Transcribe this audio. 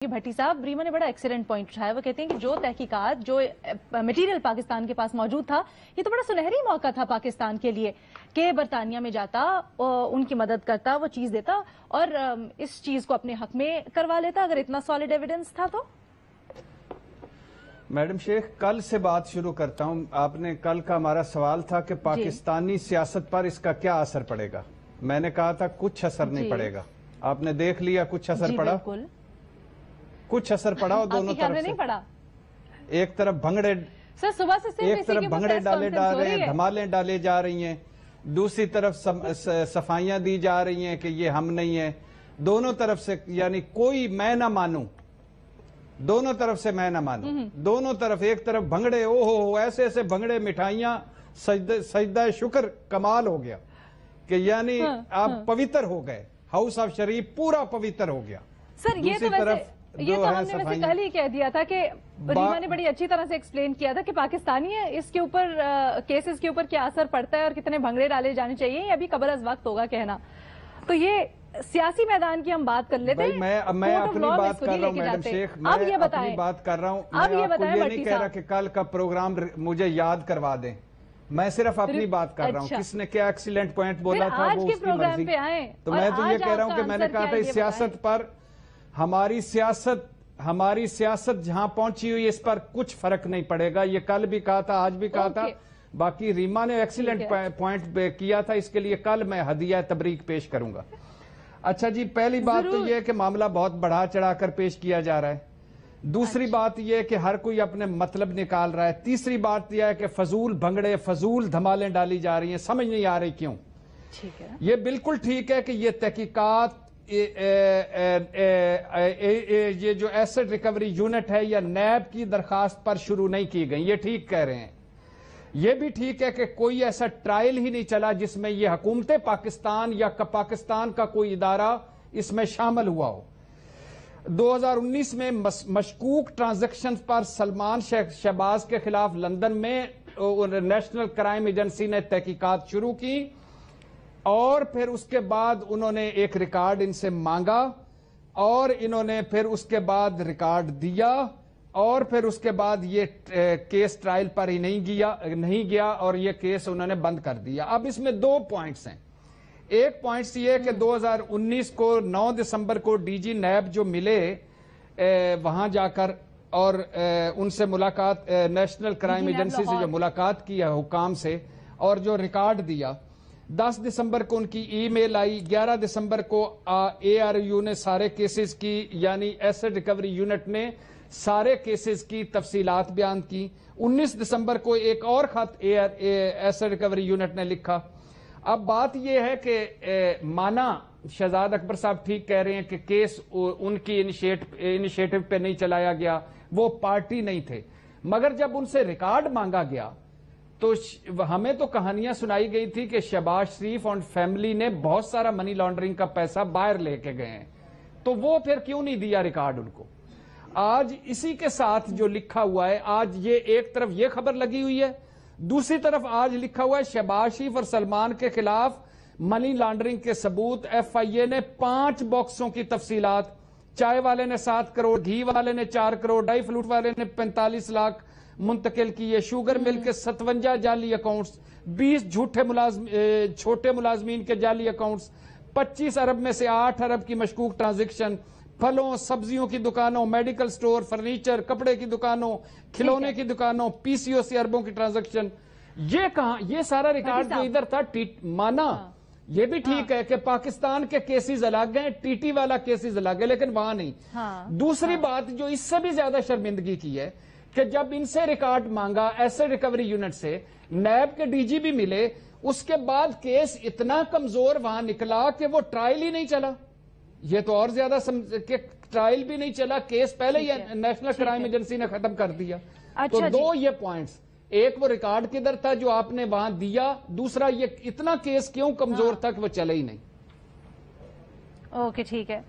भट्टी साहब, रीमा ने बड़ा एक्सीलेंट पॉइंट उठाया। वो कहते हैं कि जो तहकीकात, जो मटेरियल पाकिस्तान के पास मौजूद था, ये तो बड़ा सुनहरी मौका था पाकिस्तान के लिए कि बरतानिया में जाता, उनकी मदद करता, वो चीज देता और इस चीज को अपने हक में करवा लेता अगर इतना सॉलिड एविडेंस था तो। मैडम शेख, कल से बात शुरू करता हूं। आपने कल का हमारा सवाल था कि पाकिस्तानी सियासत पर इसका क्या असर पड़ेगा। मैंने कहा था कुछ असर नहीं पड़ेगा। आपने देख लिया कुछ असर पड़ा, कुछ असर पड़ा और दोनों तरफ से नहीं पड़ा। एक तरफ भंगड़े सर सुबह से एक तरफ भंगड़े डाले जा रहे हैं, धमाले डाले जा रही हैं, दूसरी तरफ सफाइयां दी जा रही हैं कि ये हम नहीं है। दोनों तरफ से, यानी कोई मैं ना मानूं, दोनों तरफ से मैं ना मानूं, दोनों तरफ। एक तरफ भंगड़े, ओहो ऐसे ऐसे भंगड़े, मिठाइयां, सजदा शुक्र कमाल हो गया कि यानी आप पवित्र हो गए। हाउस ऑफ शरीफ पूरा पवित्र हो गया। सर ये तो हमने वैसे कल ही कह दिया था कि रीमा ने बड़ी अच्छी तरह से एक्सप्लेन किया था कि पाकिस्तानी है, इसके ऊपर केसेस के ऊपर क्या असर पड़ता है और कितने भंगड़े डाले जाने चाहिए, ये अभी कब्र अज़ वक्त होगा कहना। तो ये सियासी मैदान की हम बात कर लेते हैं। मैं अपनी बात कर रहा हूँ मैडम शेख, मैं अपनी बात कर रहा हूँ। अब ये बताएं, ये नहीं कह रहा कि कल का प्रोग्राम मुझे याद करवा दें। मैं सिर्फ अपनी बात कर रहा हूँ। किसने क्या एक्सीलेंट पॉइंट बोला था वो उसकी मर्जी। तो मैं तो ये कह रहा हूँ कि मैंने कहा था इस सियासत पर, हमारी सियासत जहां पहुंची हुई, इस पर कुछ फर्क नहीं पड़ेगा। ये कल भी कहा था, आज भी कहा था। बाकी रीमा ने एक्सीलेंट पॉइंट किया था, इसके लिए कल मैं हदिया तबरीक पेश करूंगा। अच्छा जी, पहली बात तो यह कि मामला बहुत बढ़ा चढ़ाकर पेश किया जा रहा है। दूसरी बात यह कि हर कोई अपने मतलब निकाल रहा है। तीसरी बात यह है कि फजूल भंगड़े, फजूल धमालें डाली जा रही हैं, समझ नहीं आ रही क्यों। ठीक है, ये बिल्कुल ठीक है कि ये तहकीकात, ये जो एसेट रिकवरी यूनिट है या नैब की दरखास्त पर शुरू नहीं की गई, ये ठीक कह रहे हैं। ये भी ठीक है कि कोई ऐसा ट्रायल ही नहीं चला जिसमें ये हुकूमत पाकिस्तान या पाकिस्तान का कोई इदारा इसमें शामिल हुआ हो। 2019 में मशकूक ट्रांजैक्शन पर सलमान शहबाज के खिलाफ लंदन में नेशनल क्राइम एजेंसी ने तहकीकात शुरू की और फिर उसके बाद उन्होंने एक रिकॉर्ड इनसे मांगा और इन्होंने फिर उसके बाद रिकॉर्ड दिया और फिर उसके बाद ये केस ट्रायल पर ही नहीं गया और ये केस उन्होंने बंद कर दिया। अब इसमें दो पॉइंट्स हैं। एक पॉइंट्स ये कि 2019 को 9 दिसंबर को डीजी नैब जो मिले वहां जाकर और उनसे मुलाकात, नेशनल क्राइम एजेंसी से जो मुलाकात की है हुकाम से, और जो रिकॉर्ड दिया, 10 दिसंबर को उनकी ईमेल आई। 11 दिसंबर को ARU ने सारे केसेस की, यानी एसेट रिकवरी यूनिट ने सारे केसेस की तफसीलात बयान की। 19 दिसंबर को एक और खत एसेट रिकवरी यूनिट ने लिखा। अब बात यह है कि माना शहजाद अकबर साहब ठीक कह रहे हैं कि केस उनकी इनिशिएटिव पे नहीं चलाया गया, वो पार्टी नहीं थे, मगर जब उनसे रिकॉर्ड मांगा गया तो हमें तो कहानियां सुनाई गई थी कि शहबाज शरीफ और फैमिली ने बहुत सारा मनी लॉन्ड्रिंग का पैसा बाहर लेके गए हैं, तो वो फिर क्यों नहीं दिया रिकॉर्ड उनको। आज इसी के साथ जो लिखा हुआ है, आज ये एक तरफ ये खबर लगी हुई है, दूसरी तरफ आज लिखा हुआ है शहबाज शरीफ और सलमान के खिलाफ मनी लॉन्ड्रिंग के सबूत। FIA ने 5 बॉक्सों की तफसीलात, चाय वाले ने 7 करोड़, घी वाले ने 4 करोड़, ड्राई फ्रूट वाले ने 45 लाख मुंतकिल किए, शुगर मिल के 57 जाली अकाउंट्स, 20 छोटे मुलाजमीन के जाली अकाउंट्स, 25 अरब में से 8 अरब की मशकूक ट्रांजैक्शन, फलों सब्जियों की दुकानों, मेडिकल स्टोर, फर्नीचर, कपड़े की दुकानों, खिलौने की दुकानों, PCOC अरबों की ट्रांजैक्शन। ये कहां, ये सारा रिकॉर्ड जो इधर था माना। ये भी ठीक है कि पाकिस्तान के केसेस अलग हैं, TT वाला केसेस अलग है, लेकिन वहां नहीं। दूसरी बात जो इससे भी ज्यादा शर्मिंदगी की है कि जब इनसे रिकॉर्ड मांगा एसेट रिकवरी यूनिट से, नैब के DG भी मिले, उसके बाद केस इतना कमजोर वहां निकला कि वो ट्रायल ही नहीं चला। ये तो और ज्यादा कि ट्रायल भी नहीं चला, केस पहले ही नेशनल क्राइम एजेंसी ने खत्म कर दिया। तो दो ये पॉइंट्स, एक वो रिकॉर्ड किधर था जो आपने वहां दिया, दूसरा ये इतना केस क्यों कमजोर था कि वो चले ही नहीं। ओके, ठीक है।